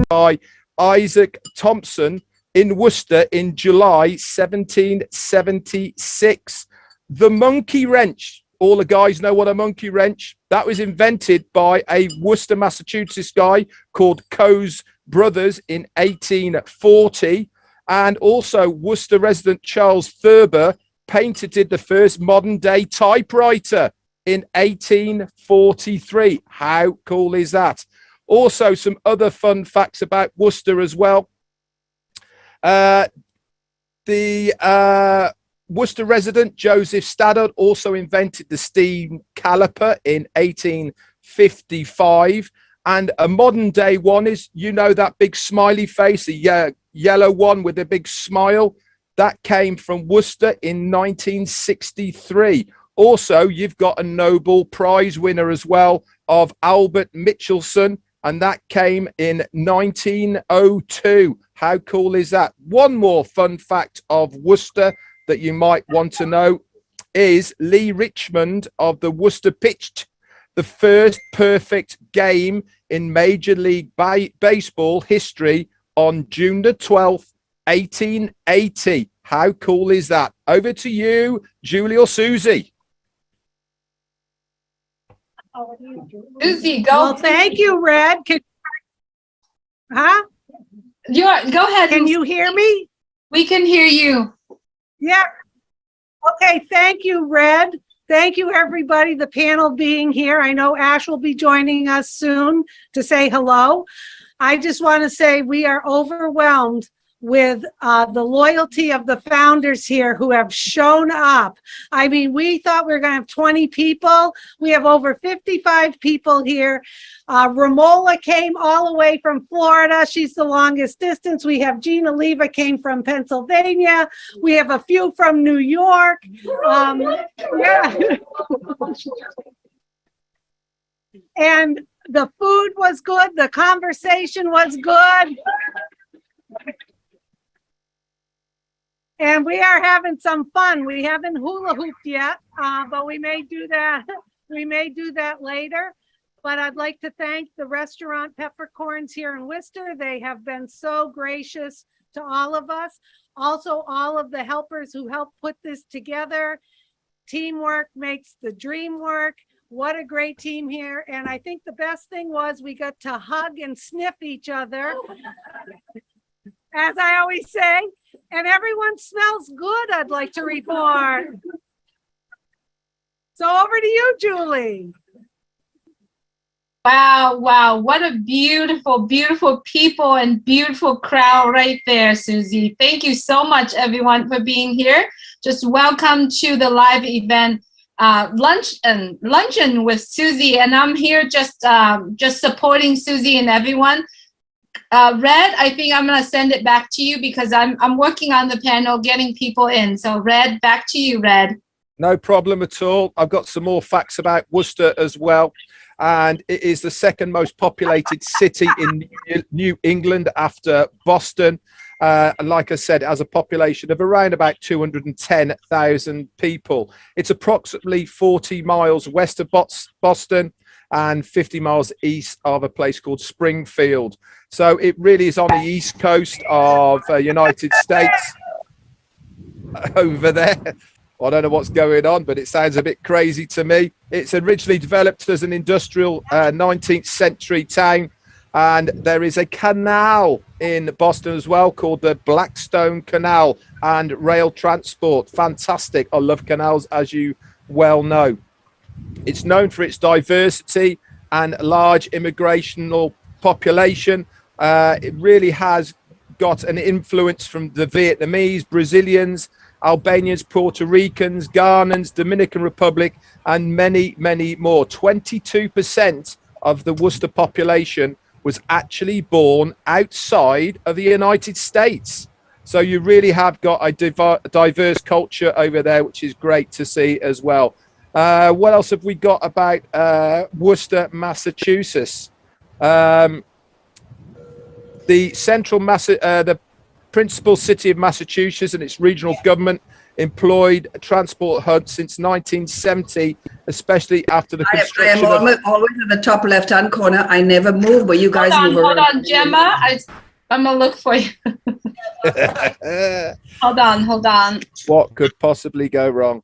By Isaac Thompson in Worcester in July 1776. The monkey wrench. All the guys know what a monkey wrench. That was invented by a Worcester, Massachusetts guy called Coase Brothers in 1840. And also Worcester resident Charles Thurber patented the first modern day typewriter in 1843. How cool is that? Also, some other fun facts about Worcester as well. Worcester resident Joseph Stoddard also invented the steam caliper in 1855. And a modern day one is, you know, that big smiley face, the yellow one with a big smile, that came from Worcester in 1963. Also, you've got a Nobel Prize winner as well of Albert Michelson, and that came in 1902. How cool is that? One more fun fact of Worcester that you might want to know is Lee Richmond of the Worcester pitched the first perfect game in Major League Baseball history on June the 12th, 1880. How cool is that? Over to you, Julie or Susie. Susie, go. Well, thank you, Red. Go ahead. Can you hear me? We can hear you. Yeah. Okay, thank you, Red. Thank you, everybody, the panel being here. I know Ash will be joining us soon to say hello. I just want to say we are overwhelmed with the loyalty of the founders here who have shown up. I mean, we thought we were going to have 20 people. We have over 55 people here. Romola came all the way from Florida. She's the longest distance. We have Gina Leva came from Pennsylvania. We have a few from New York. Yeah. And the food was good. The conversation was good. And we are having some fun. We haven't hula hooped yet, but we may do that. We may do that later. But I'd like to thank the restaurant Peppercorns here in Worcester. They have been so gracious to all of us. Also, all of the helpers who helped put this together. Teamwork makes the dream work. What a great team here. And I think the best thing was we got to hug and sniff each other, as I always say. And everyone smells good, I'd like to report. So over to you, Julie. Wow, wow. What a beautiful, beautiful people and beautiful crowd right there, Susie. Thank you so much, everyone, for being here. Just welcome to the live event, luncheon with Susie. And I'm here just supporting Susie and everyone. Red, I think I'm going to send it back to you because I'm working on the panel, getting people in. So Red, back to you, Red. No problem at all. I've got some more facts about Worcester as well. And it is the second most populated city in New England after Boston. And like I said, it has a population of around about 210,000 people. It's approximately 40 miles west of Boston and 50 miles east of a place called Springfield. So it really is on the east coast of United States over there. I don't know what's going on, but it sounds a bit crazy to me. It's originally developed as an industrial 19th century town. And there is a canal in Boston as well called the Blackstone Canal and rail transport. Fantastic. I love canals, as you well know. It's known for its diversity and large immigrational population. It really has got an influence from the Vietnamese, Brazilians, Albanians, Puerto Ricans, Ghanaians, Dominican Republic, and many, many more. 22% of the Worcester population was actually born outside of the United States. So you really have got a diverse culture over there, which is great to see as well. What else have we got about Worcester, Massachusetts? The principal city of Massachusetts, and its regional government employed transport hubs since 1970, especially after the I construction am of... always in the top left-hand corner. I never move, but you guys move Hold around. on, Gemma. I'm gonna look for you. Hold on. What could possibly go wrong?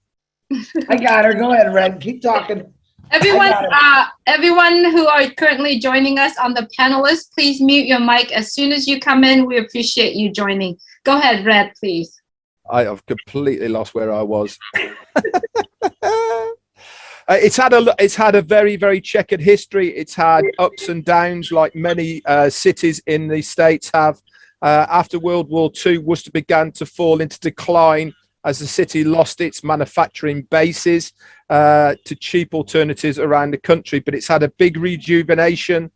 I got her. Go ahead, Red. Keep talking. Everyone who are currently joining us on the panelists, please mute your mic as soon as you come in. We appreciate you joining. Go ahead, Red, please. I have completely lost where I was. It's had a very, very checkered history. It's had ups and downs like many cities in the States have. After World War II, Worcester began to fall into decline as the city lost its manufacturing bases to cheap alternatives around the country. But it's had a big rejuvenation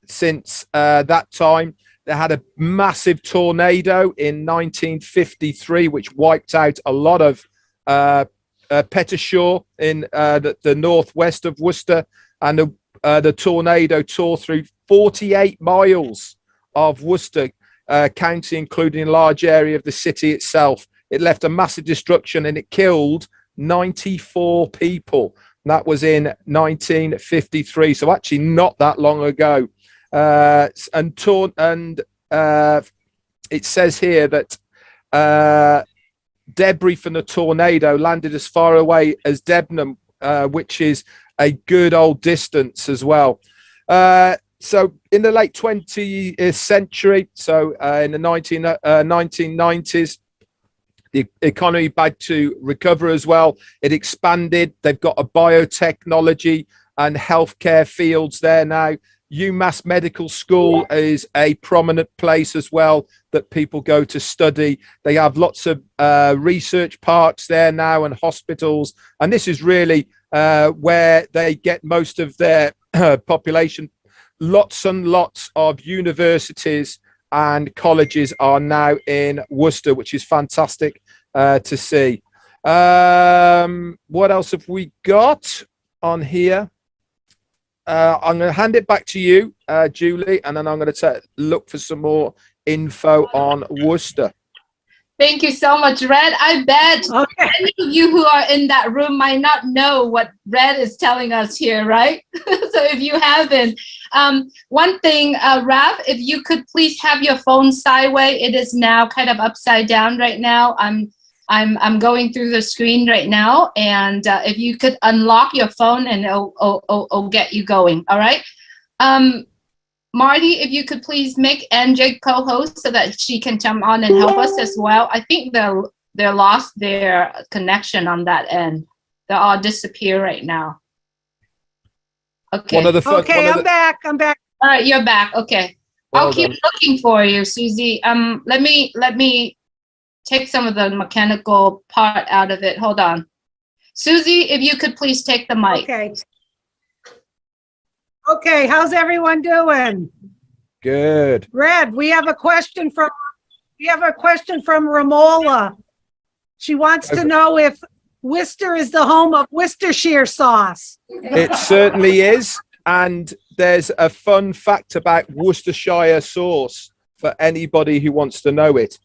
since that time. They had a massive tornado in 1953, which wiped out a lot of Pettershore in the northwest of Worcester, and the tornado tore through 48 miles of Worcester County, including a large area of the city itself. It left a massive destruction and it killed 94 people. That was in 1953, so actually not that long ago. It says here that debris from the tornado landed as far away as Debenham, which is a good old distance as well. So in the late 20th century, so in the 1990s, the economy began to recover as well. It expanded. They've got a biotechnology and healthcare fields there now. UMass Medical School is a prominent place as well that people go to study. They have lots of research parks there now and hospitals. And this is really where they get most of their population. Lots and lots of universities and colleges are now in Worcester, which is fantastic to see. What else have we got on here? I'm going to hand it back to you, Julie, and then I'm going to look for some more info on Worcester. Thank you so much, Red. I bet any of you who are in that room might not know what Red is telling us here, right? So if you haven't, one thing, Rav, if you could please have your phone sideways. It is now kind of upside down right now. I'm going through the screen right now, and if you could unlock your phone and it'll get you going. All right. Marty, if you could please make NJ co-host so that she can come on and help us as well. I think they lost their connection on that end. They'll all disappear right now. Okay. I'm back. All right, you're back. Okay. Well I'll keep looking for you, Susie. Let me take some of the mechanical part out of it. Hold on. Susie, if you could please take the mic. Okay, how's everyone doing? Good. Red, we have a question from Ramola. She wants to know if Worcester is the home of Worcestershire sauce. It certainly is. And there's a fun fact about Worcestershire sauce for anybody who wants to know it.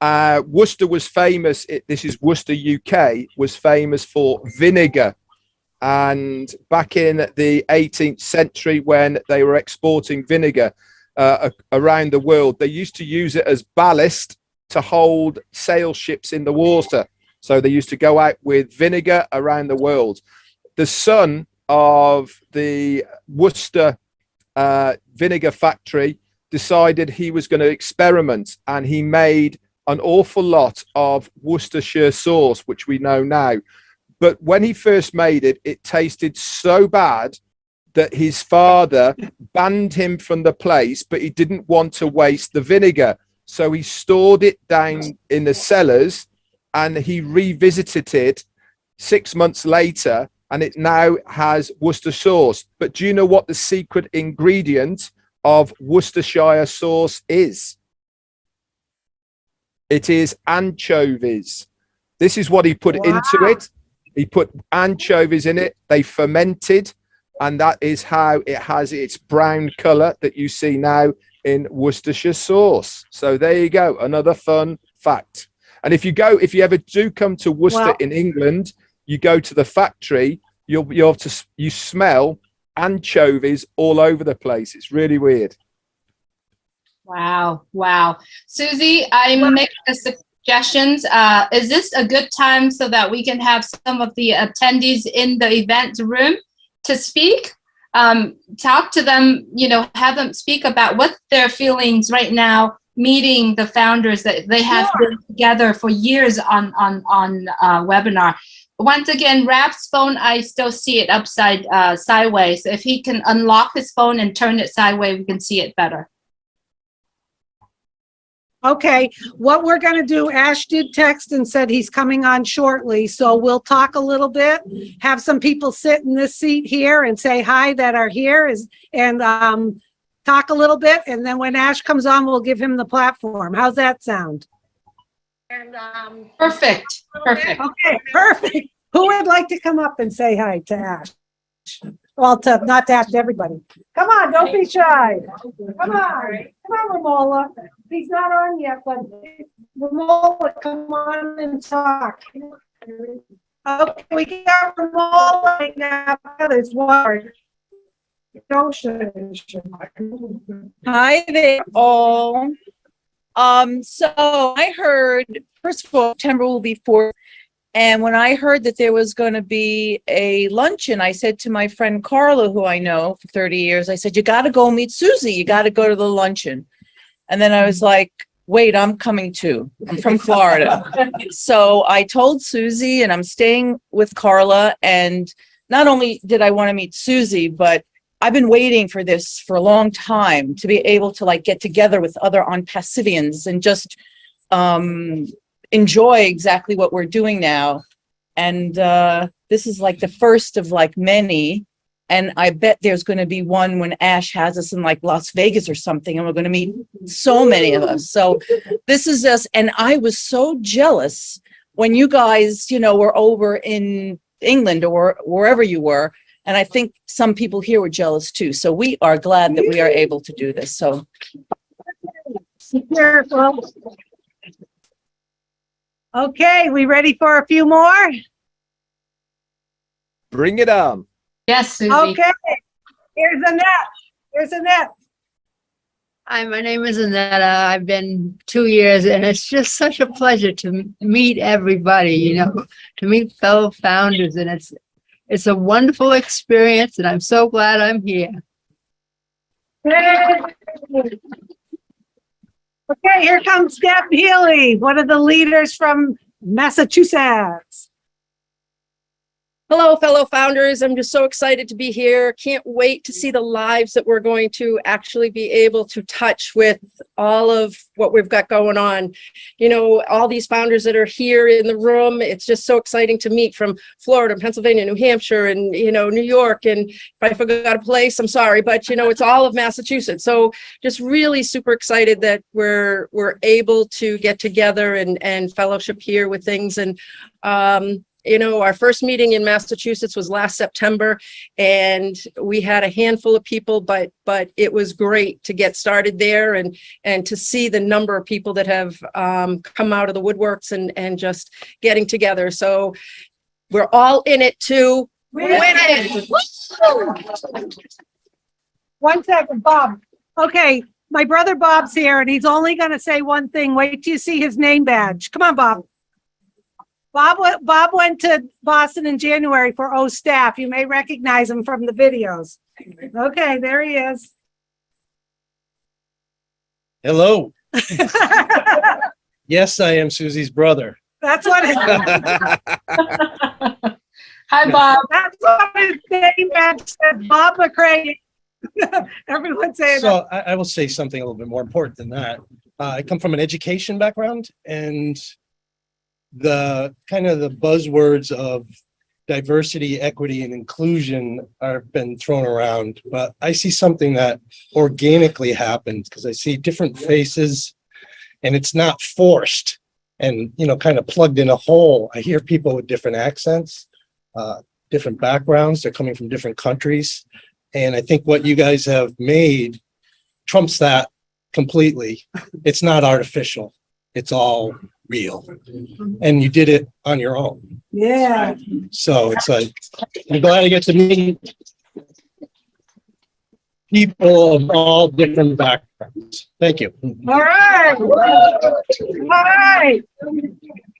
Worcester was famous, this is Worcester, UK, was famous for vinegar. And back in the 18th century, when they were exporting vinegar around the world, they used to use it as ballast to hold sail ships in the water. So they used to go out with vinegar around the world. The son of the Worcester vinegar factory decided he was going to experiment, and he made an awful lot of Worcestershire sauce, which we know now. But when he first made it, it tasted so bad that his father banned him from the place, but he didn't want to waste the vinegar. So he stored it down in the cellars, and he revisited it 6 months later, and it now has Worcester sauce. But do you know what the secret ingredient of Worcestershire sauce is? It is anchovies. This is what he put into it. He put anchovies in it. They fermented, and that is how it has its brown color that you see now in Worcestershire sauce. So there you go, another fun fact. And if you ever do come to Worcester in England, you go to the factory, you smell anchovies all over the place. It's really weird. Wow. Wow. Susie, I'm making the suggestions. Is this a good time so that we can have some of the attendees in the event room to speak? Talk to them, have them speak about what their feelings right now, meeting the founders that they have been together for years on webinar. Once again, Rap's phone, I still see it sideways. If he can unlock his phone and turn it sideways, we can see it better. Okay, what we're going to do, Ash did text and said he's coming on shortly, so we'll talk a little bit, have some people sit in this seat here and say hi that are here, and talk a little bit, and then when Ash comes on, we'll give him the platform. How's that sound? And Perfect. Perfect. Okay, perfect. Who would like to come up and say hi to Ash? Well, not to Ash, to everybody. Come on, don't be shy. Come on, Ramola. He's not on yet, but Ramola, come on and talk. Okay, we got Ramola right now. There's water. Hi there, all. So I heard, first of all, September will be 4th. And when I heard that there was going to be a luncheon, I said to my friend Carla, who I know for 30 years, I said, you got to go meet Susie. You got to go to the luncheon. And then I was like, wait, I'm coming too. I'm from Florida. So I told Susie, and I'm staying with Carla. And not only did I want to meet Susie, but I've been waiting for this for a long time, to be able to get together with other Onpassivians and just enjoy exactly what we're doing now. And this is the first of many. And I bet there's going to be one when Ash has us in Las Vegas or something, and we're going to meet so many of us. So this is us. And I was so jealous when you guys, were over in England or wherever you were. And I think some people here were jealous too. So we are glad that we are able to do this. So. Okay, we ready for a few more? Bring it on. Yes, Susie. Okay, here's Annette. Hi, my name is Annette. I've been 2 years, and it's just such a pleasure to meet everybody, to meet fellow founders, and it's a wonderful experience, and I'm so glad I'm here. Okay, here comes Deb Healy, one of the leaders from Massachusetts. Hello, fellow founders. I'm just so excited to be here. Can't wait to see the lives that we're going to actually be able to touch with all of what we've got going on. All these founders that are here in the room, it's just so exciting to meet from Florida, Pennsylvania, New Hampshire, and, New York. And if I forgot a place, I'm sorry, but, it's all of Massachusetts. So just really super excited that we're able to get together and fellowship here with things. And, our first meeting in Massachusetts was last September, and we had a handful of people, but it was great to get started there and to see the number of people that have come out of the woodworks and just getting together. So we're all in it to win it. 1 second, Bob. Okay, my brother Bob's here, and he's only going to say one thing. Wait till you see his name badge. Come on, Bob. Bob went to Boston in January for O Staff. You may recognize him from the videos. Okay, there he is. Hello. Yes, I am Susie's brother. That's what it Hi, Bob. That's what his name badge said. Bob McCrea. Everyone saying So I will say something a little bit more important than that. I come from an education background, and the buzzwords of diversity, equity, and inclusion have been thrown around, but I see something that organically happens because I see different faces, and it's not forced and kind of plugged in a hole. I hear people with different accents, different backgrounds. They're coming from different countries, and I think what you guys have made trumps that completely. It's not artificial. It's all real. And you did it on your own. Yeah. So it's like, I'm glad I get to meet people of all different backgrounds. Thank you. All right. All right.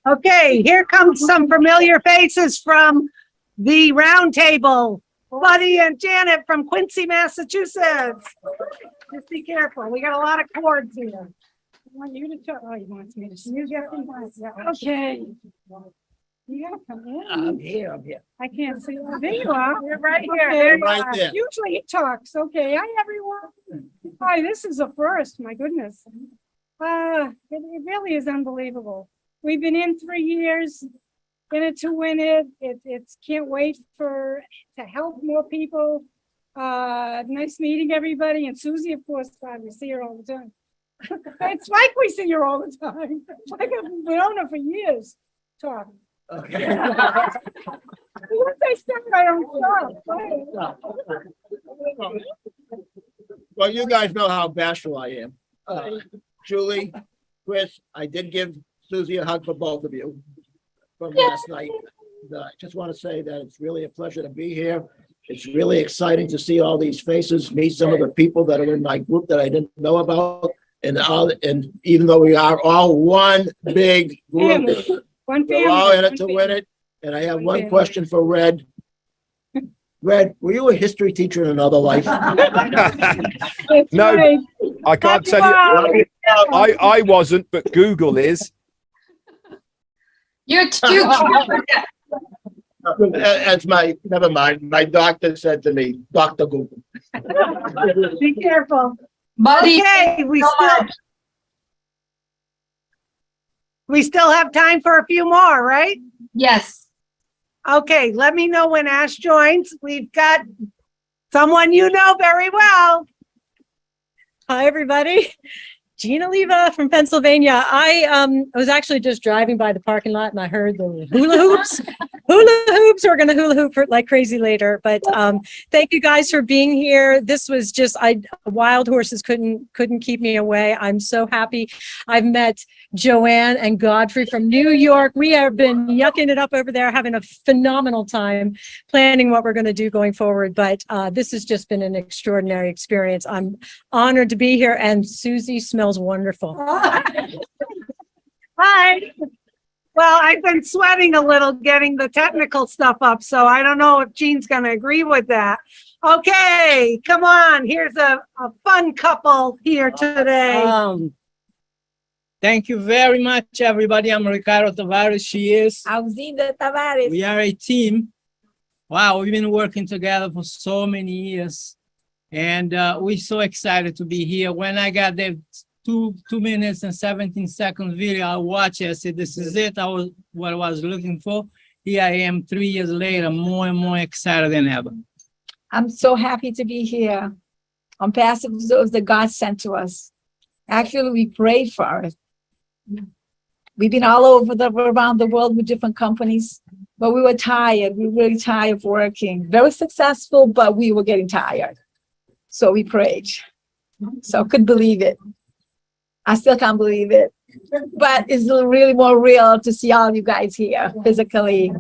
Okay, here comes some familiar faces from the round table. Buddy and Janet from Quincy, Massachusetts. Just be careful. We got a lot of cords here. I want you to talk. Oh, you want me to? You get them. Yeah. Okay. You gotta come in. I'm here. I can't see. Oh, there you are. You're right here. There you Right are. there. Usually he talks. Okay. Hi, everyone. Hi, this is a first. My goodness. It really is unbelievable. We've been in 3 years, in it to win it. It's can't wait to help more people. Nice meeting everybody. And Susie, of course, we see her all the time. It's like we see her all the time. It's like I've known her for years. Talk. Okay. Once I start, I don't stop. Well, you guys know how bashful I am. Julie, Chris, I did give Susie a hug for both of you from last night. I just want to say that it's really a pleasure to be here. It's really exciting to see all these faces, meet some of the people that are in my group that I didn't know about. And even though we are all one big group, One we're all in it family. to win it. And I have One one family. question for Red. Red, were you a history teacher in another life? That's No, right. I can't tell you. I wasn't, but Google is. You're too As never mind, my doctor said to me, Dr. Google. Be careful. buddy. Okay, we still have time for a few more, right? Yes. Okay, let me know when Ash joins. We've got someone you know very well. Hi, everybody. Gina Leva from Pennsylvania. I was actually just driving by the parking lot and I heard the hula hoops. Hula hoops. We're going to hula hoop like crazy later. But thank you guys for being here. This was just, wild horses couldn't keep me away. I'm so happy. I've met Joanne and Godfrey from New York. We have been yucking it up over there, having a phenomenal time planning what we're going to do going forward. But this has just been an extraordinary experience. I'm honored to be here, and Susie smells wonderful. Hi. Well, I've been sweating a little getting the technical stuff up, so I don't know if Jean's going to agree with that. Okay, come on. Here's a fun couple here today. Thank you very much, everybody. I'm Ricardo Tavares. She is. Alzida Tavares. We are a team. Wow, we've been working together for so many years. And we're so excited to be here. When I got the 2 minutes and 17 seconds video, I watched it. I said, this is it. What I was looking for. Here I am 3 years later, more and more excited than ever. I'm so happy to be here. Onpassive was the God sent to us. Actually, we prayed for it. We've been all over around the world with different companies, but we were tired. We were really tired of working. Very successful, but we were getting tired. So we prayed. So I couldn't believe it. I still can't believe it. But it's really more real to see all you guys here physically.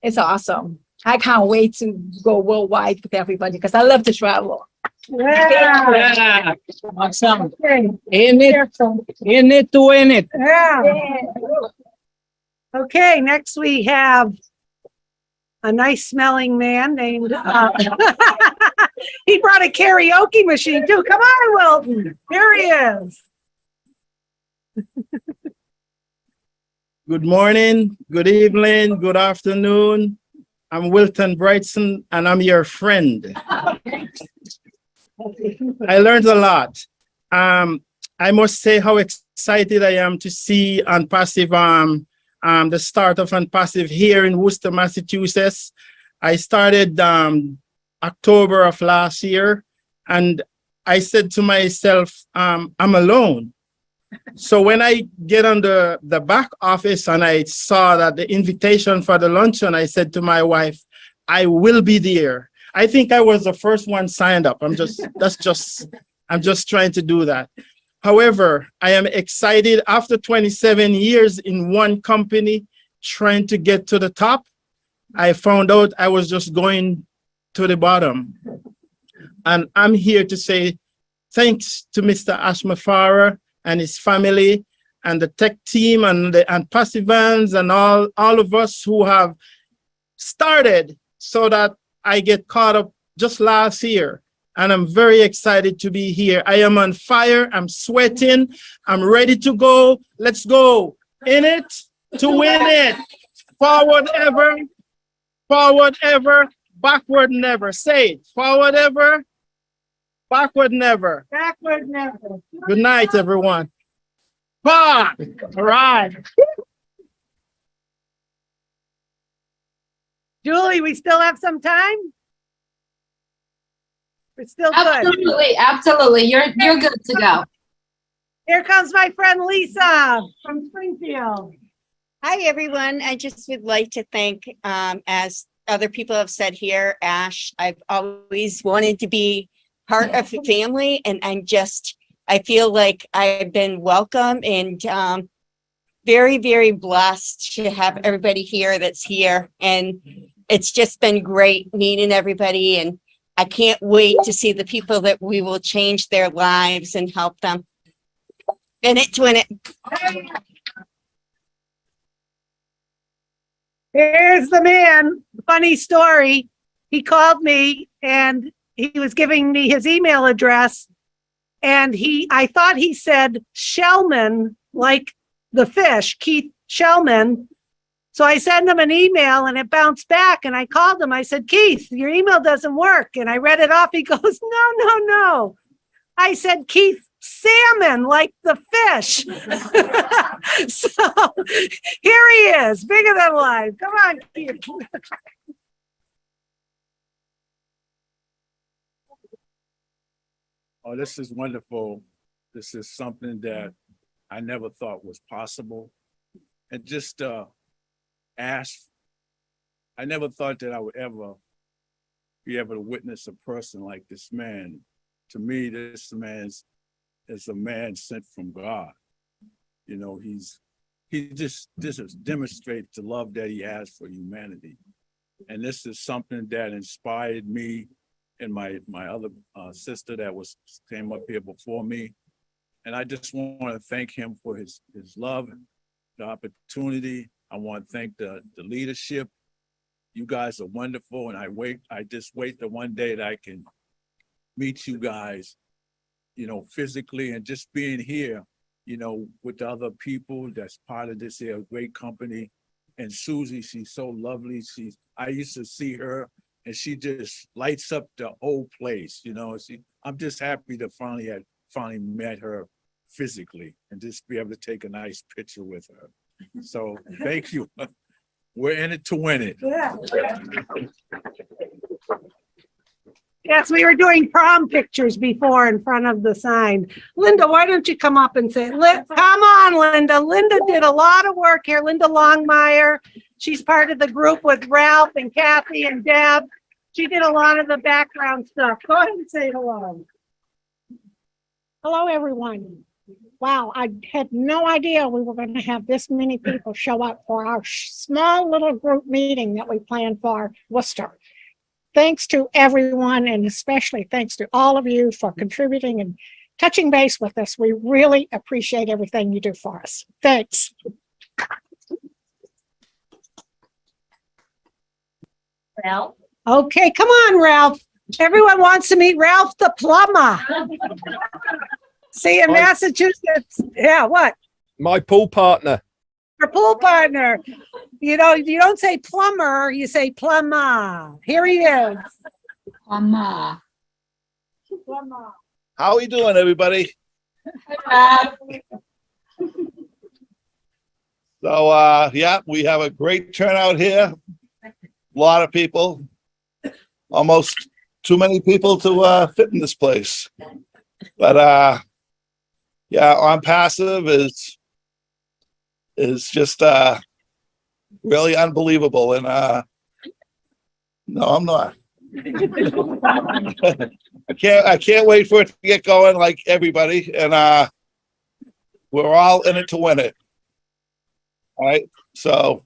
It's awesome. I can't wait to go worldwide with everybody because I love to travel. Yeah. Awesome. Okay. In it to win it. Yeah. Okay, next we have a nice smelling man named, he brought a karaoke machine too. Come on, Wilton. Here he is. Good morning, good evening, good afternoon. I'm Wilton Brightson and I'm your friend. I learned a lot. I must say how excited I am to see Onpassive, the start of Onpassive here in Worcester, Massachusetts. I started October of last year, and I said to myself, I'm alone. So when I get on the back office and I saw that the invitation for the luncheon, I said to my wife, I will be there. I think I was the first one signed up. I'm just trying to do that. However, I am excited after 27 years in one company trying to get to the top. I found out I was just going to the bottom. And I'm here to say thanks to Mr. Ashmafara and his family and the tech team and the Onpassivans and all of us who have started so that I get caught up just last year. And I'm very excited to be here. I am on fire. I'm sweating. I'm ready to go. Let's go. In it to win it. Forward ever. Forward ever. Backward never. Say it. Forward ever. Backward never. Backward never. Good night, everyone. Bye. All right. Julie, we still have some time? We're still good. Absolutely, absolutely. You're good to go. Here comes my friend Lisa from Springfield. Hi, everyone. I just would like to thank, as other people have said here, Ash, I've always wanted to be part of the family, and I feel like I've been welcome and very, very blessed to have everybody here that's here. And it's just been great meeting everybody, and I can't wait to see the people that we will change their lives and help them. In it to win it. Here's the man. Funny story. He called me and he was giving me his email address. And I thought he said Shellman, like the fish, Keith Shellman. So I sent him an email and it bounced back, and I called him. I said, Keith, your email doesn't work. And I read it off. He goes, no. I said, Keith Salmon, like the fish. So here he is, bigger than life. Come on, Keith. Oh, this is wonderful. This is something that I never thought was possible. And just ask, I never thought that I would ever be able to witness a person like this man. To me, this man is a man sent from God. You know, this demonstrates the love that he has for humanity. And this is something that inspired me and my other sister that came up here before me. And I just want to thank him for his love, the opportunity. I want to thank the leadership. You guys are wonderful. And I just wait the one day that I can meet you guys, you know, physically, and just being here, you know, with the other people that's part of this here great company. And Susie, she's so lovely. I used to see her and she just lights up the whole place, you know. I'm just happy to finally met her physically and just be able to take a nice picture with her. So thank you. We're in it to win it. Yeah. Yes, we were doing prom pictures before in front of the sign. Linda, why don't you come up and say, come on, Linda. Linda did a lot of work here. Linda Longmire. She's part of the group with Ralph and Kathy and Deb. She did a lot of the background stuff. Go ahead and say hello. Hello, everyone. Wow, I had no idea we were going to have this many people show up for our small little group meeting that we planned for Worcester. Thanks to everyone, and especially thanks to all of you for contributing and touching base with us. We really appreciate everything you do for us. Thanks. Ralph. Okay, come on, Ralph. Everyone wants to meet Ralph the plumber. See, in Massachusetts, yeah, what? My pool partner. Your pool partner. You know, you don't say plumber, you say plumber. Here he is. Plumber. How are we doing, everybody? So, yeah, we have a great turnout here. A lot of people, almost too many people to fit in this place. But, yeah, Onpassive is just really unbelievable. And no, I'm not. I can't wait for it to get going like everybody. And We're all in it to win it. All right. So,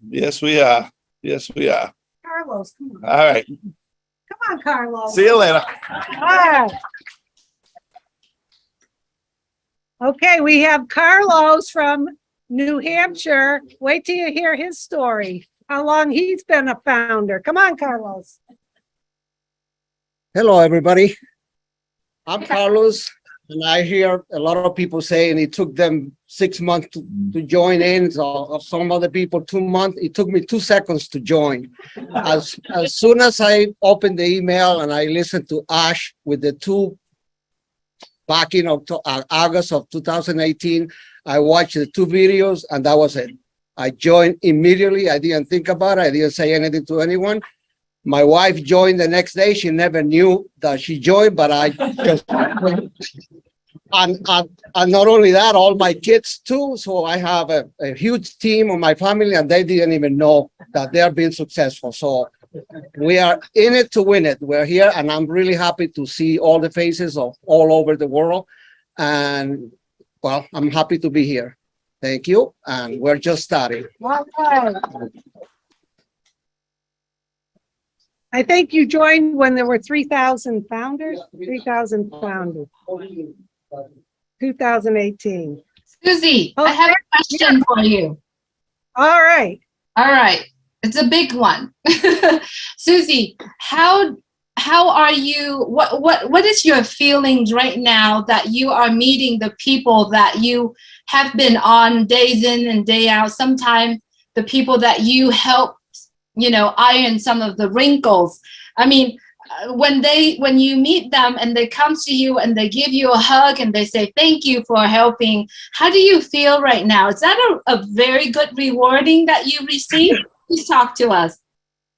yes, we are. Yes, we are. Carlos, come on. All right. Come on, Carlos. See you later. All right. Okay, we have Carlos from New Hampshire. Wait till you hear his story, how long he's been a founder. Come on, Carlos. Hello, everybody. I'm Carlos, and I hear a lot of people saying it took them 6 months to join in. So some other people 2 months. It took me 2 seconds to join. As soon as I opened the email and I listened to Ash with the two back in August of 2018, I watched the 2 videos and that was it. I joined immediately. I didn't think about it. I didn't say anything to anyone. My wife joined the next day. She never knew that she joined, but I just, and not only that, all my kids too. So I have a huge team of my family and they didn't even know that they're being successful. So we are in it to win it. We're here and I'm really happy to see all the faces of all over the world. And well, I'm happy to be here. Thank you. And we're just starting. I think you joined when there were 3,000 founders, 3,000 founders, 2018. Susie, I have a question for you. All right. All right. It's a big one. Susie, how are you, what is your feelings right now that you are meeting the people that you have been on days in and day out, sometimes the people that you help, you know, iron some of the wrinkles? I mean, when you meet them and they come to you and they give you a hug and they say, thank you for helping, how do you feel right now? Is that a very good rewarding that you receive? Please talk to us.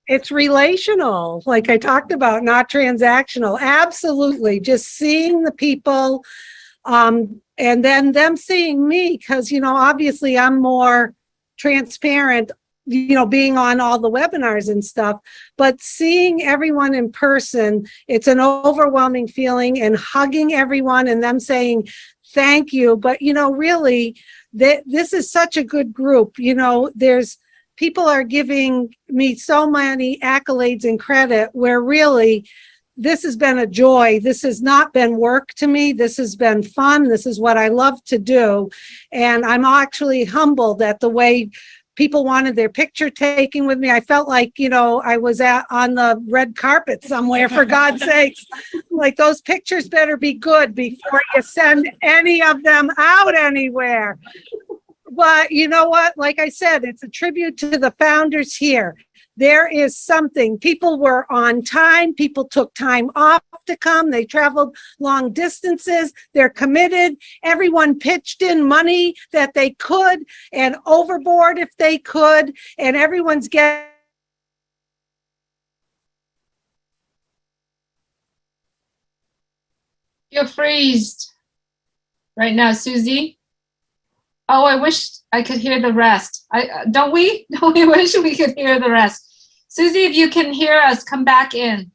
It's relational, like I talked about, not transactional. Absolutely. Just seeing the people, and then them seeing me, because, you know, obviously I'm more transparent, you know, being on all the webinars and stuff, but seeing everyone in person, it's an overwhelming feeling, and hugging everyone and them saying, thank you. But, you know, really, this is such a good group. You know, people are giving me so many accolades and credit where really this has been a joy. This has not been work to me. This has been fun. This is what I love to do. And I'm actually humbled at the way people wanted their picture taken with me. I felt like, you know, I was on the red carpet somewhere, for God's sakes. Like, those pictures better be good before you send any of them out anywhere. But you know what? Like I said, it's a tribute to the founders here. There is something. People were on time. People took time off to come. They traveled long distances. They're committed. Everyone pitched in money that they could and overboard if they could. And everyone's getting. You're freezed right now, Susie. Oh, I wish I could hear the rest. Don't we? Don't we wish we could hear the rest? Susie, if you can hear us, come back in.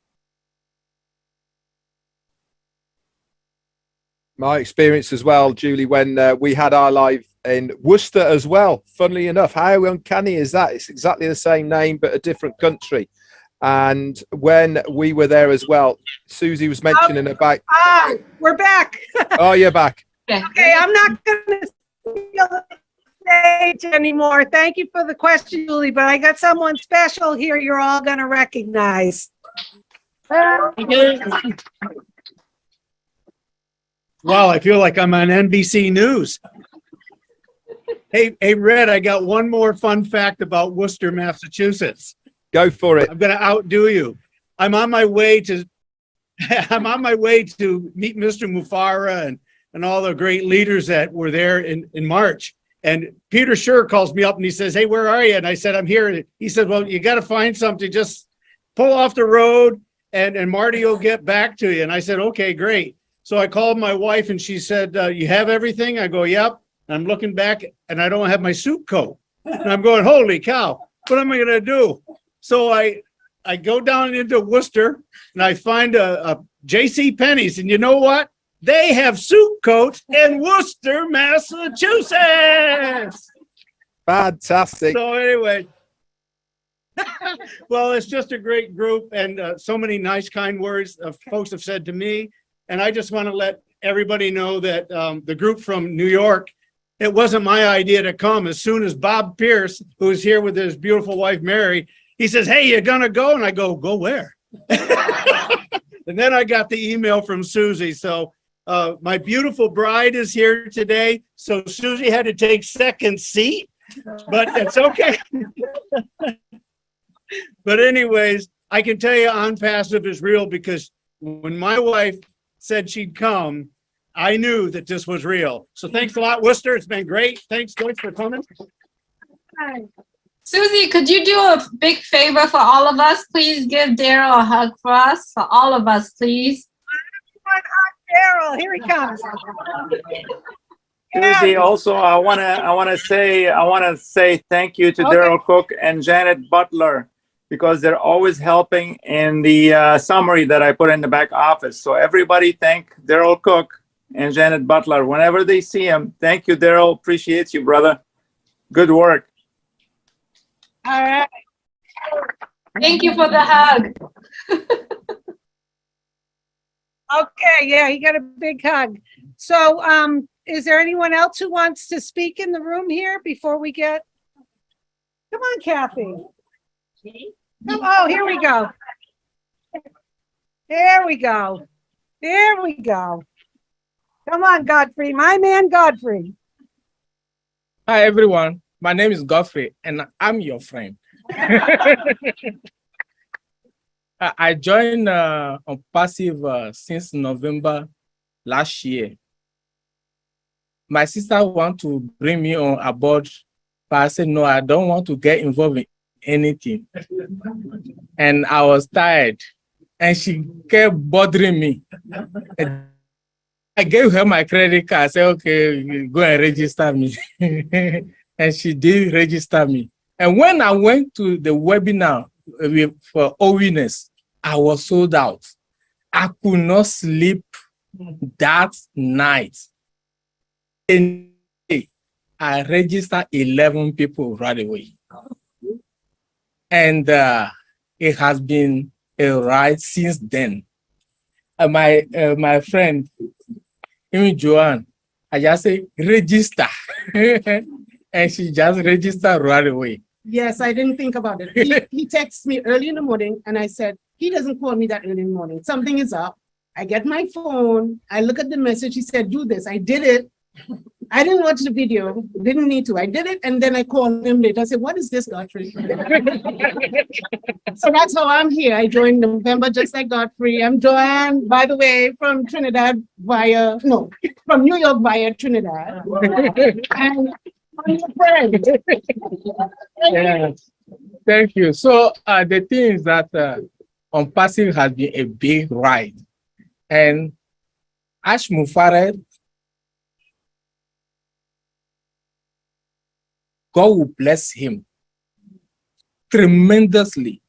My experience as well, Julie, when we had our live in Worcester as well. Funnily enough, how uncanny is that? It's exactly the same name, but a different country. And when we were there as well, Susie was mentioning about... we're back. Oh, you're back. Okay, I'm not going to steal the stage anymore. Thank you for the question, Julie, but I got someone special here you're all going to recognize. Wow, I feel like I'm on NBC News. Hey, Red, I got one more fun fact about Worcester, Massachusetts. Go for it. I'm going to outdo you. I'm on my way to meet Mr. Mufara and all the great leaders that were there in March. And Peter Scher calls me up and he says, hey, where are you? And I said, I'm here. And he said, well, you got to find something. Just pull off the road and Marty will get back to you. And I said, okay, great. So I called my wife and she said, you have everything? I go, yep. And I'm looking back and I don't have my suit coat. And I'm going, holy cow, what am I going to do? So I go down into Worcester and I find a J.C. Penney's. And you know what? They have soup coats in Worcester, Massachusetts. Fantastic. So anyway, well, it's just a great group, and so many nice, kind words folks have said to me. And I just want to let everybody know that the group from New York, it wasn't my idea to come. As soon as Bob Pierce, who is here with his beautiful wife, Mary, he says, "Hey, you're going to go?" And I go where? And then I got the email from Susie. So my beautiful bride is here today. So Susie had to take second seat, but it's okay. But anyways, I can tell you Onpassive is real, because when my wife said she'd come, I knew that this was real. So thanks a lot, Worcester. It's been great. Thanks, Joyce, for coming. Susie, could you do a big favor for all of us? Please give Daryl a hug for us, for all of us, please. Daryl, here he comes. Susie, also, I wanna say thank you to Daryl Cook and Janet Butler, because they're always helping in the summary that I put in the back office. So everybody thank Daryl Cook and Janet Butler whenever they see him. Thank you, Daryl. Appreciate you, brother. Good work. All right. Thank you for the hug. Okay, yeah, he got a big hug. So, is there anyone else who wants to speak in the room here before we get? Come on, Kathy. Oh, here we go. There we go. There we go. Come on, Godfrey, my man, Godfrey. Hi, everyone. My name is Godfrey, and I'm your friend. I joined Onpassive since November last year. My sister want to bring me on aboard, but I said, no, I don't want to get involved in anything. And I was tired, and she kept bothering me. And I gave her my credit card. I said, okay, go and register me. And she did register me. And when I went to the webinar for awareness, I was sold out. I could not sleep that night. And I registered 11 people right away. And it has been a ride since then. My friend, Joanne, I just say, register. And she just registered right away. Yes, I didn't think about it. He texted me early in the morning, and I said, he doesn't call me that early in the morning. Something is up. I get my phone. I look at the message. He said, do this. I did it. I didn't watch the video. Didn't need to. I did it, and then I called him later. I said, what is this, Godfrey? So that's how I'm here. I joined November just like Godfrey. I'm Joanne, by the way, from Trinidad from New York via Trinidad. And I'm your friend. Yeah. Thank you. So the thing is that Onpassive has been a big ride. And Ash Mufarad, God will bless him tremendously.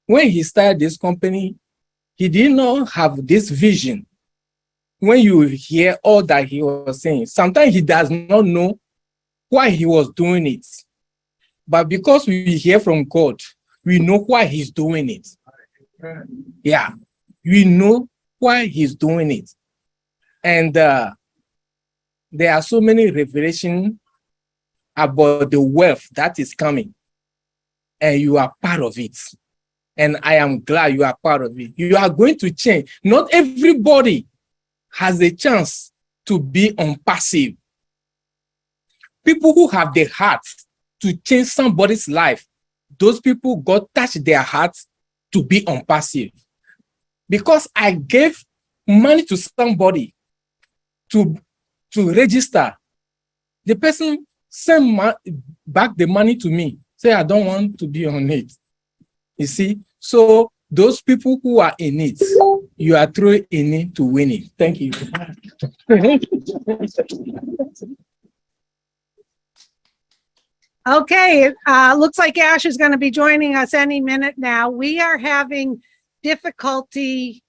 When he started this company, he did not have this vision. When you hear all that he was saying, sometimes he does not know why he was doing it. But because we hear from God, we know why he's doing it. Yeah, we know why he's doing it. And there are so many revelations about the wealth that is coming. And you are part of it. And I am glad you are part of it. You are going to change. Not everybody has a chance to be Onpassive. People who have the heart to change somebody's life, those people, God touched their hearts to be Onpassive. Because I gave money to somebody to register, the person sent back the money to me, say, I don't want to be on it. You see? So those people who are in it, you are throwing in it to win it. Thank you. Okay, looks like Ash is going to be joining us any minute now. We are having difficulty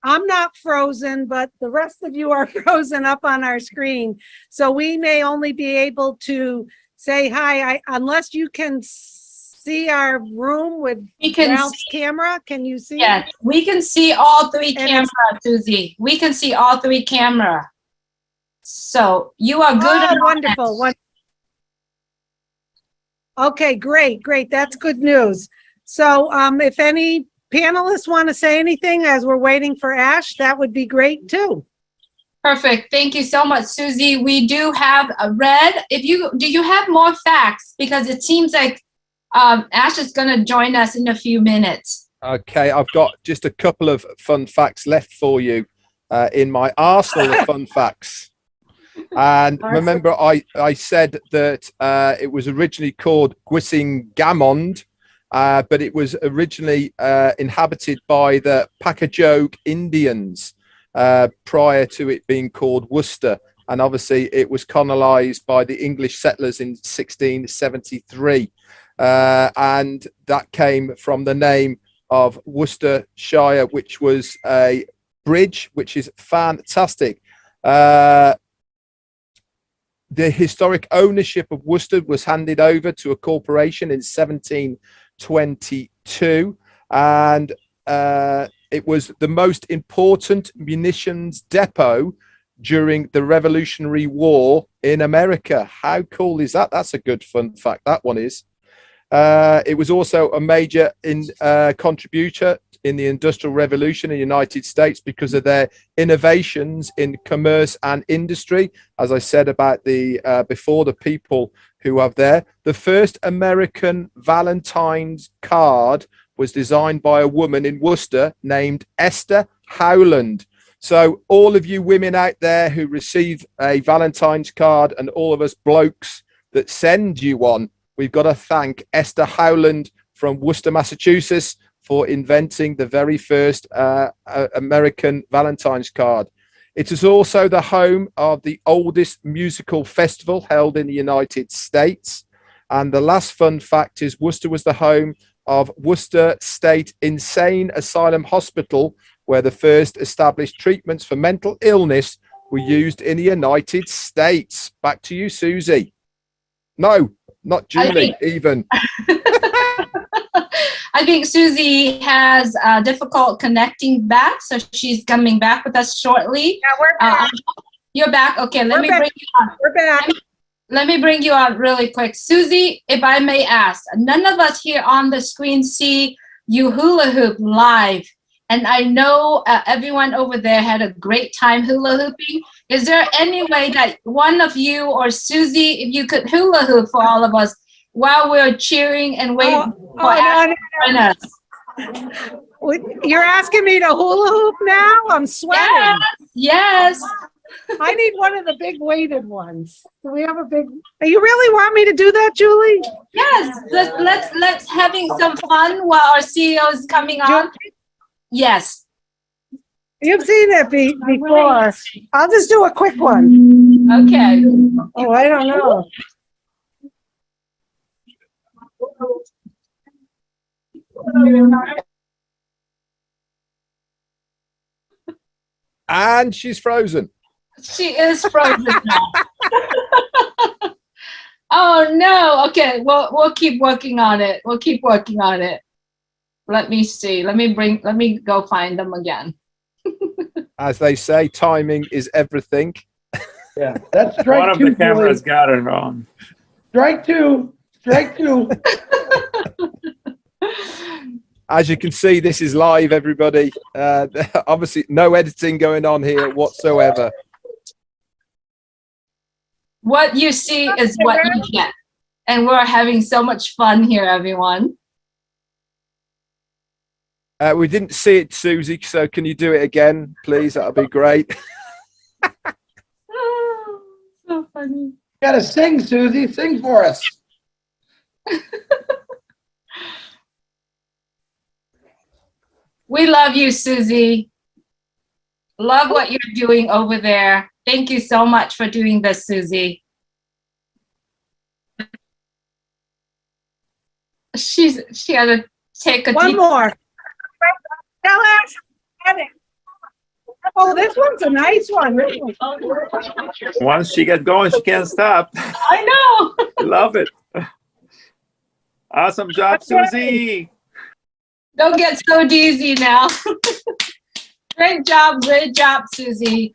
I'm not frozen, but the rest of you are frozen up on our screen. So we may only be able to say hi, unless you can see our room with Ralph's camera. Can you see? Yeah, we can see all three And cameras, Susie. We can see all three camera. So you are good. Oh, wonderful. Okay, great, great. That's good news. So if any panelists want to say anything as we're waiting for Ash, that would be great too. Perfect. Thank you so much, Susie. We do have a Red. Do you have more facts? Because it seems like Ash is going to join us in a few minutes. Okay, I've got just a couple of fun facts left for you in my arsenal of fun facts. And remember, I said that it was originally called Gwising-Gamond, but it was originally inhabited by the Pacajog Indians prior to it being called Worcester. And obviously it was colonized by the English settlers in 1673. And that came from the name of Worcestershire, which was a bridge, which is fantastic. The historic ownership of Worcester was handed over to a corporation in 1722, and it was the most important munitions depot during the Revolutionary War in America. How cool is that? That's a good fun fact, that one is. It was also a major contributor in the Industrial Revolution in the United States because of their innovations in commerce and industry. As I said about the before, the people who are there. The first American Valentine's card was designed by a woman in Worcester named Esther Howland. So all of you women out there who receive a Valentine's card, and all of us blokes that send you one, we've got to thank Esther Howland from Worcester, Massachusetts, for inventing the very first American Valentine's card. It is also the home of the oldest musical festival held in the United States. And the last fun fact is Worcester was the home of Worcester State Insane Asylum Hospital, where the first established treatments for mental illness were used in the United States. Back to you, Susie. No, not Julie, even. I think Susie has difficult connecting back, so she's coming back with us shortly. Yeah, we're back. You're back. Okay, let me bring you on. We're back. Let me bring you on really quick. Susie, if I may ask, none of us here on the screen see you hula hoop live. And I know everyone over there had a great time hula hooping. Is there any way that one of you or Susie, if you could hula hoop for all of us while we're cheering and waiting for Ash to join us? You're asking me to hula hoop now? I'm sweating. Yes. I need one of the big weighted ones. Do we have a big? You really want me to do that, Julie? Yes. Let's having some fun while our CEO is coming on. Yes. You've seen it before. I'll just do a quick one. Okay. Oh, I don't know. And she's frozen. She is frozen now. Oh no. Okay, we'll keep working on it. We'll keep working on it. Let me see. Let me go find them again. As they say, timing is everything. Yeah, that's strike one of the cameras got it wrong. Strike two. Strike two. As you can see, this is live, everybody. Obviously, no editing going on here whatsoever. What you see is what you get. And we're having so much fun here, everyone. We didn't see it, Susie, so can you do it again, please? That'll be great. Oh, so funny. You gotta sing, Susie. Sing for us. We love you, Susie. Love what you're doing over there. Thank you so much for doing this, Susie. She had to take a One deep more. Tell us. Oh, this one's a nice one. Once she gets going, she can't stop. I know. Love it. Awesome job, Susie. Don't get so dizzy now. Great job, Susie.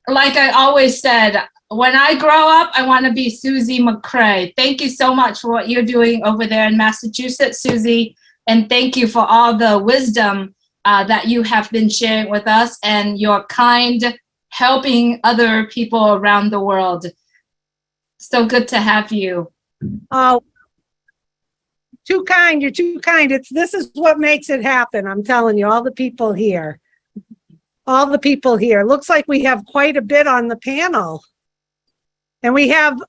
Like I always said, when I grow up, I want to be Susie McCrea. Thank you so much for what you're doing over there in Massachusetts, Susie. And thank you for all the wisdom that you have been sharing with us and your kind helping other people around the world. So good to have you. Oh, too kind. You're too kind. This is what makes it happen. I'm telling you, all the people here. All the people here. Looks like we have quite a bit on the panel. And we have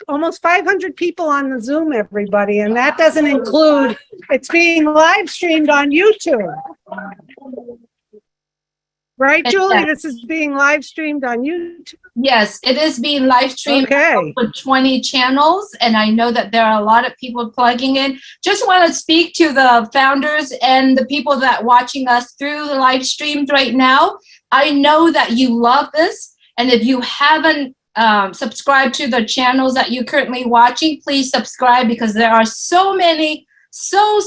almost 500 people on the Zoom, everybody. And that doesn't include, it's being live streamed on YouTube. Right, Julie? This is being live streamed on YouTube. Yes, it is being live streamed Okay. for 20 channels. And I know that there are a lot of people plugging in. Just want to speak to the founders and the people that are watching us through the live streams right now. I know that you love this. And if you haven't subscribed to the channels that you're currently watching, please subscribe, because there are so many, so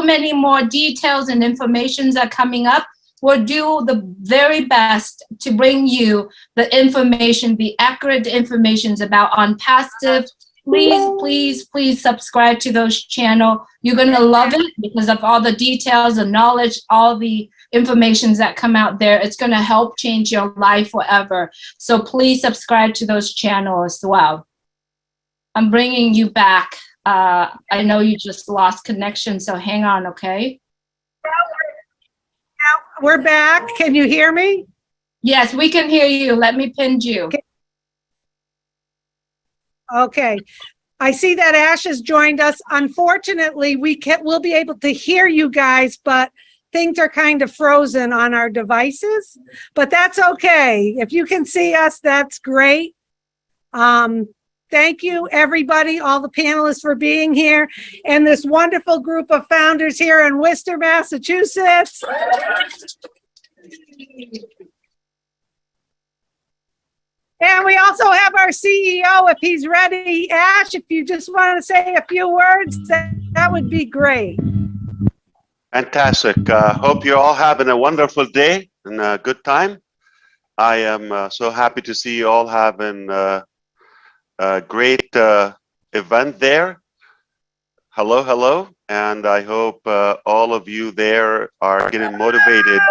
many more details and informations that are coming up. We'll do the very best to bring you the information, the accurate information about Onpassive. Please subscribe to those channels. You're going to love it because of all the details and knowledge, all the information that come out there. It's going to help change your life forever. So please subscribe to those channels as well. I'm bringing you back. I know you just lost connection, so hang on, okay? We're back. Can you hear me? Yes, we can hear you. Let me pin you. Okay. I see that Ash has joined us. Unfortunately, we'll be able to hear you guys, but things are kind of frozen on our devices. But that's okay. If you can see us, that's great. Thank you, everybody, all the panelists for being here, and this wonderful group of founders here in Worcester, Massachusetts. And we also have our CEO, if he's ready. Ash, if you just want to say a few words, that would be great. Fantastic. Hope you're all having a wonderful day and a good time. I am so happy to see you all having a great event there. Hello. And I hope all of you there are getting motivated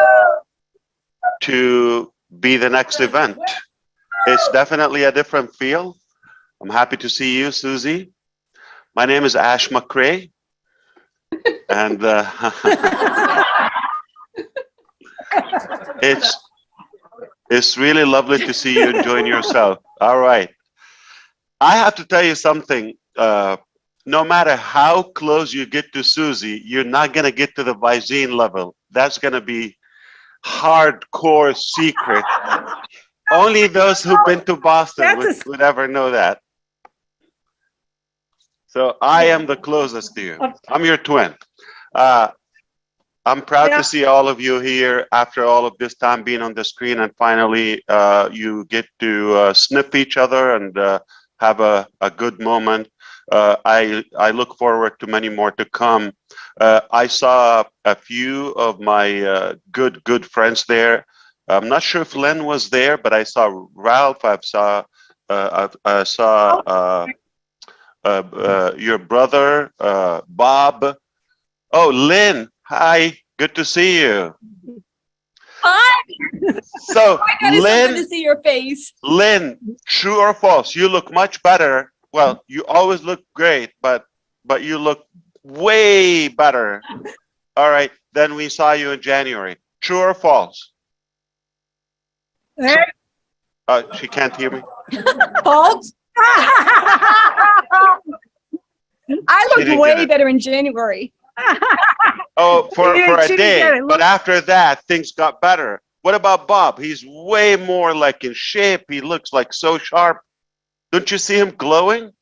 to be the next event. It's definitely a different feel. I'm happy to see you, Susie. My name is Ash McCrea. And it's really lovely to see you enjoying yourself. All right. I have to tell you something. No matter how close you get to Susie, you're not going to get to the Visine level. That's going to be hardcore secret. Only those who've been to Boston would ever know that. So I am the closest to you. I'm your twin. I'm proud to see all of you here after all of this time being on the screen, and finally you get to sniff each other and have a good moment. I look forward to many more to come. I saw a few of my good friends there. I'm not sure if Len was there, but I saw Ralph. I saw your brother, Bob. Oh, Lynn. Hi. Good to see you. Hi. So, Oh my God, it's Lynn, so good to see your face. Lynn, true or false? You look much better. Well, you always look great, but you look way better. All right, then we saw you in January. True or false? She can't hear me. False. I She didn't looked get way it. better in January. Oh, for a She didn't day. get it. But after that, things got better. What about Bob? He's way more like in shape. He looks like so sharp. Don't you see him glowing?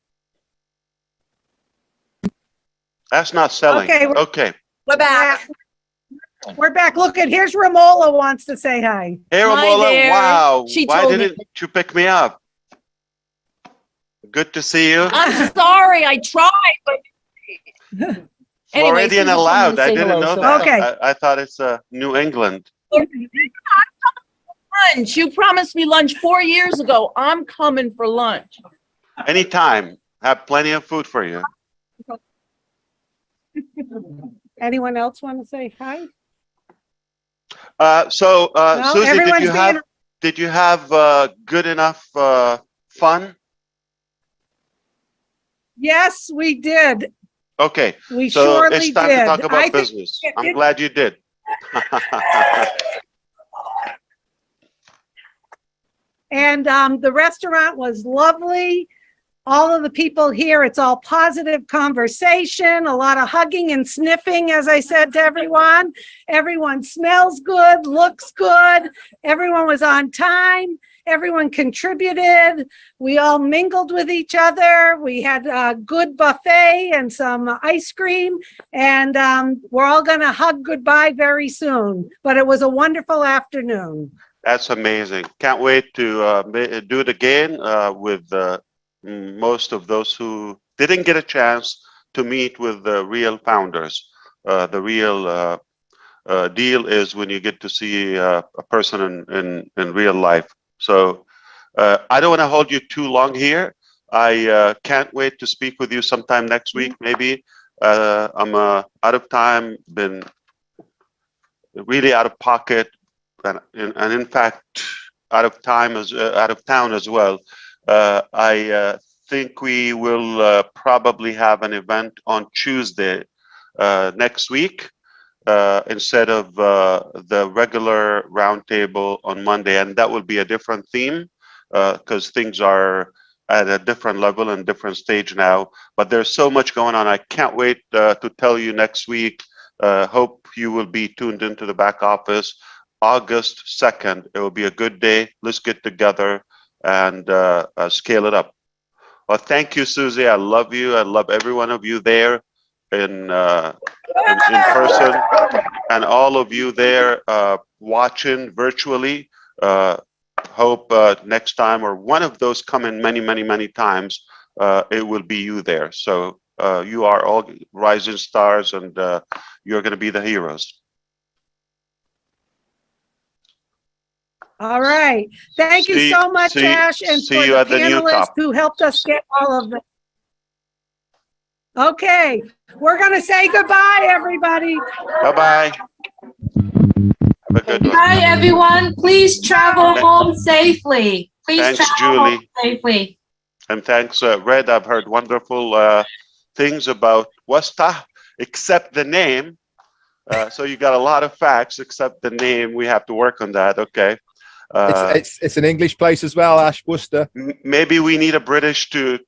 That's not selling. Okay, Okay. We're back. We're back. Look at, here's Romola wants to say hi. Hey, Hi Romola, there. wow. She Why told me. didn't you pick me up? Good to see you. I'm sorry, I tried, but. Anyway, Floridian Susie told me allowed. to I say didn't hello, know so- that. Okay. I thought it's New England. Lunch, you promised me lunch 4 years ago. I'm coming for lunch. Anytime. Have plenty of food for you. Anyone else want to say hi? No, Susie, everyone's being- did you have good enough fun? Yes, we did. Okay. We So surely it's time did. to talk I about think business. it- I'm glad you did. And the restaurant was lovely. All of the people here, it's all positive conversation, a lot of hugging and sniffing, as I said to everyone. Everyone smells good, looks good. Everyone was on time. Everyone contributed. We all mingled with each other. We had a good buffet and some ice cream. And we're all going to hug goodbye very soon. But it was a wonderful afternoon. That's amazing. Can't wait to do it again with most of those who didn't get a chance to meet with the real founders. The real deal is when you get to see a person in real life. So I don't want to hold you too long here. I can't wait to speak with you sometime next week, maybe. I'm out of time, been really out of pocket, and in fact, out of town as well. I think we will probably have an event on Tuesday next week instead of the regular roundtable on Monday, and that will be a different theme because things are at a different level and different stage now. But there's so much going on. I can't wait to tell you next week. Hope you will be tuned into the back office. August 2nd, it will be a good day. Let's get together and scale it up. Well, thank you, Susie. I love you. I love every one of you there in person, and all of you there watching virtually. Hope next time, or one of those come in many times, it will be you there. So you are all rising stars, and you're going to be the heroes. All right. Thank you so much, Ash, and see for you the at the new panelists top. who helped us get all of them. Okay, we're going to say goodbye, everybody. Bye-bye. Have a good one. Bye, everyone. Please travel home safely. Please Thanks, travel home Julie. safely. And thanks, Red. I've heard wonderful things about Wasta, except the name. So you got a lot of facts, except the name. We have to work on that. Okay. It's an English place as well, Ash, Worcester. Maybe we need a British to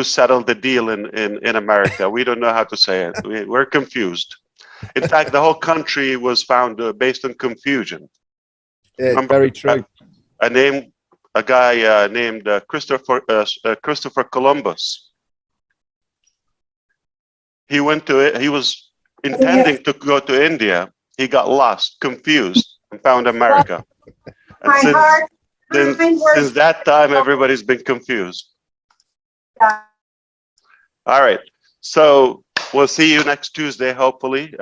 settle the deal in America. We don't know how to say it. We're confused. In fact, the whole country was found based on confusion. Yeah, very true. A guy named Christopher Columbus. He was intending to go to India. He got lost, confused, and found America. And since that time, everybody's been confused. All right. So we'll see you next Tuesday, hopefully,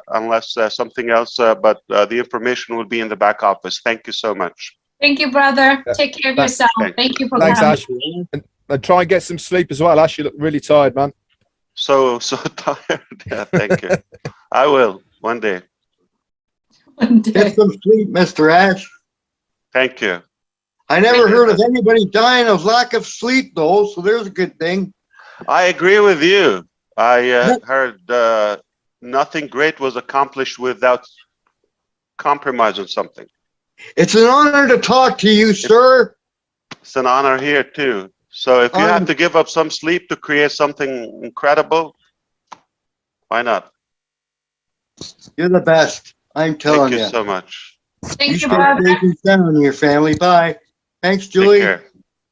unless something else. But the information will be in the back office. Thank you so much. Thank you, brother. Take care of yourself. Thank you for Thanks, coming. Ash. And try and get some sleep as well, Ash. You look really tired, man. So tired. Yeah, thank you. I will one day. Get some sleep, Mr. Ash. Thank you. I never heard of anybody dying of lack of sleep, though, so there's a good thing. I agree with you. I heard nothing great was accomplished without compromise on something. It's an honor to talk to you, sir. It's an honor here, too. So if you have to give up some sleep to create something incredible, why not? You're the best. I'm telling you. Thank you so much. Thank you, stay brother. safe and sound in your family. Bye. Thanks, Julie. Take care.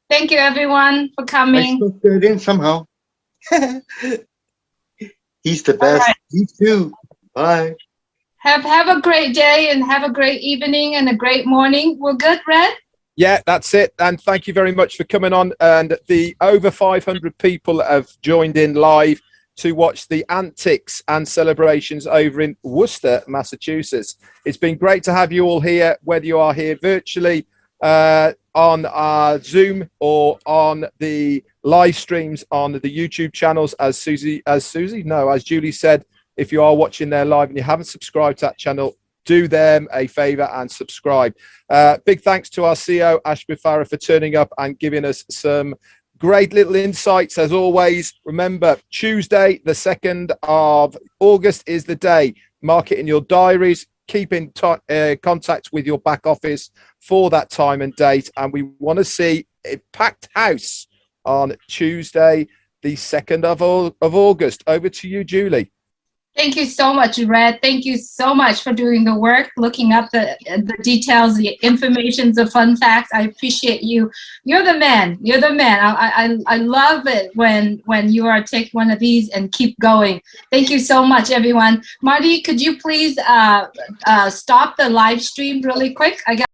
Thank you, everyone, for I coming. still fit in somehow. He's the best. right. You too. Bye. Have a great day and have a great evening and a great morning. We're good, Red? Yeah, that's it. And thank you very much for coming on. And the over 500 people have joined in live to watch the antics and celebrations over in Worcester, Massachusetts. It's been great to have you all here, whether you are here virtually on Zoom or on the live streams on the YouTube channels, as Julie said. If you are watching there live and you haven't subscribed to that channel, do them a favor and subscribe. Big thanks to our CEO, Ash Bufara, for turning up and giving us some great little insights as always. Remember, Tuesday, the 2nd of August is the day. Mark it in your diaries. Keep in contact with your back office for that time and date. And we want to see a packed house on Tuesday, the 2nd of August. Over to you, Julie. Thank you so much, Red. Thank you so much for doing the work, looking up the details, the information, the fun facts. I appreciate you. You're the man. You're the man. I love it when you are take one of these and keep going. Thank you so much, everyone. Marty, could you please stop the live stream really quick? I got